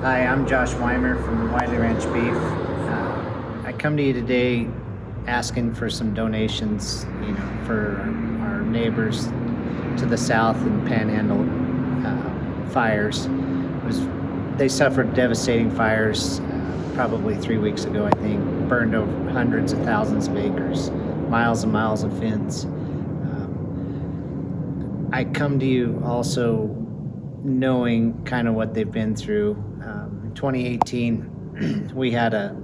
Hi, I'm Josh Weimer from Wiley Ranch Beef. I come to you today asking for some donations, for our neighbors to the south in Panhandle fires. They suffered devastating fires probably 3 weeks ago, I think, burned over hundreds of thousands of acres, miles and miles of fence. I come to you also knowing kind of what they've been through. 2018, we had a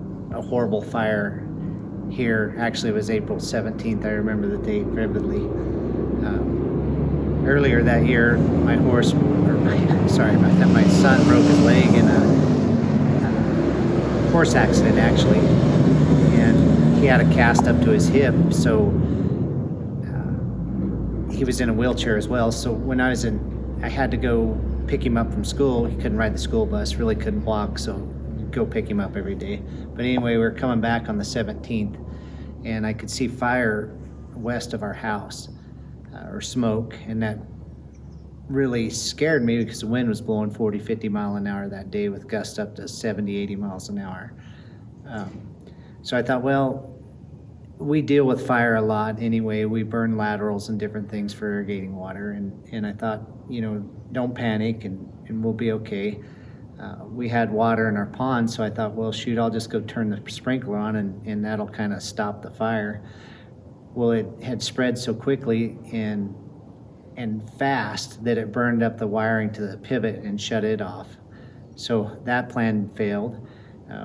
horrible fire here. Actually, it was April 17th. I remember the date vividly. Earlier that year, my son broke his leg in a horse accident, actually, and he had a cast up to his hip, so he was in a wheelchair as well. So when I had to go pick him up from school. He couldn't ride the school bus, really couldn't walk, so go pick him up every day. But anyway, we were coming back on the 17th, and I could see fire west of our house, or smoke, and that really scared me because the wind was blowing 40, 50 mile an hour that day with gusts up to 70, 80 miles an hour. So I thought, well, we deal with fire a lot anyway. We burn laterals and different things for irrigating water, and I thought, don't panic and we'll be okay. We had water in our pond, so I thought, well, shoot, I'll just go turn the sprinkler on and that'll kind of stop the fire. Well, it had spread so quickly and fast that it burned up the wiring to the pivot and shut it off. So that plan failed.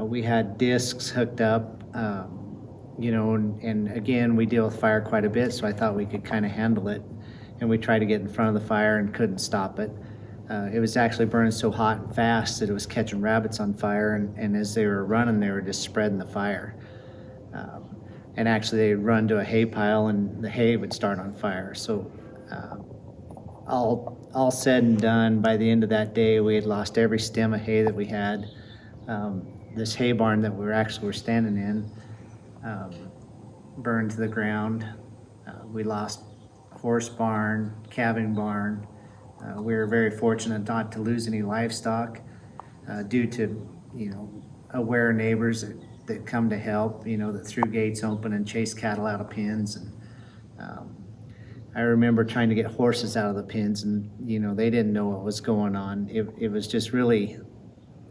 We had discs hooked up, and again, we deal with fire quite a bit, so I thought we could kind of handle it. And we tried to get in front of the fire and couldn't stop it. It was actually burning so hot and fast that it was catching rabbits on fire, and as they were running, they were just spreading the fire. And actually, they'd run to a hay pile, and the hay would start on fire. So all said and done, by the end of that day, we had lost every stem of hay that we had. This hay barn that we were standing in burned to the ground. We lost horse barn, calving barn. We were very fortunate not to lose any livestock due to, aware neighbors that come to help, that threw gates open and chased cattle out of pens. And I remember trying to get horses out of the pens, and they didn't know what was going on. It was just really,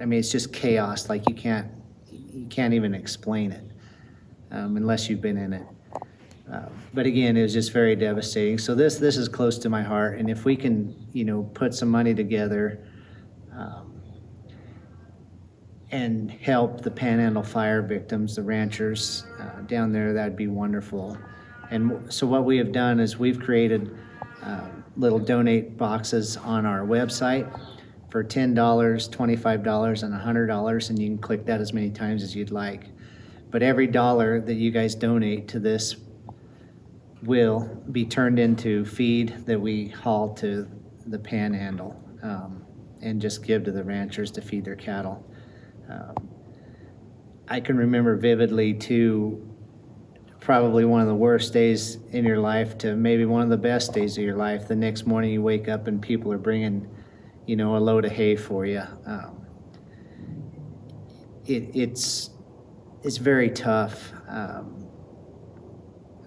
it's just chaos. Like you can't even explain it unless you've been in it. But again, it was just very devastating. So this is close to my heart, and if we can, put some money together and help the Panhandle fire victims, the ranchers down there, that'd be wonderful. And so what we have done is we've created little donate boxes on our website for $10, $25, and $100, and you can click that as many times as you'd like. But every dollar that you guys donate to this will be turned into feed that we haul to the Panhandle and just give to the ranchers to feed their cattle. I can remember vividly too, probably one of the worst days in your life to maybe one of the best days of your life. The next morning you wake up and people are bringing, a load of hay for you. It's very tough.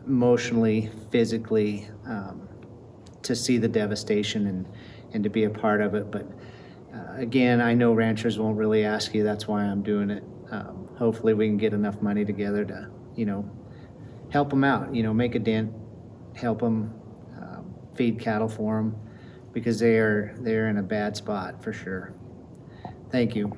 Emotionally, physically, to see the devastation and to be a part of it. But again, I know ranchers won't really ask you. That's why I'm doing it. Hopefully we can get enough money together to, help them out, make a dent, help them feed cattle for them, because they're in a bad spot for sure. Thank you.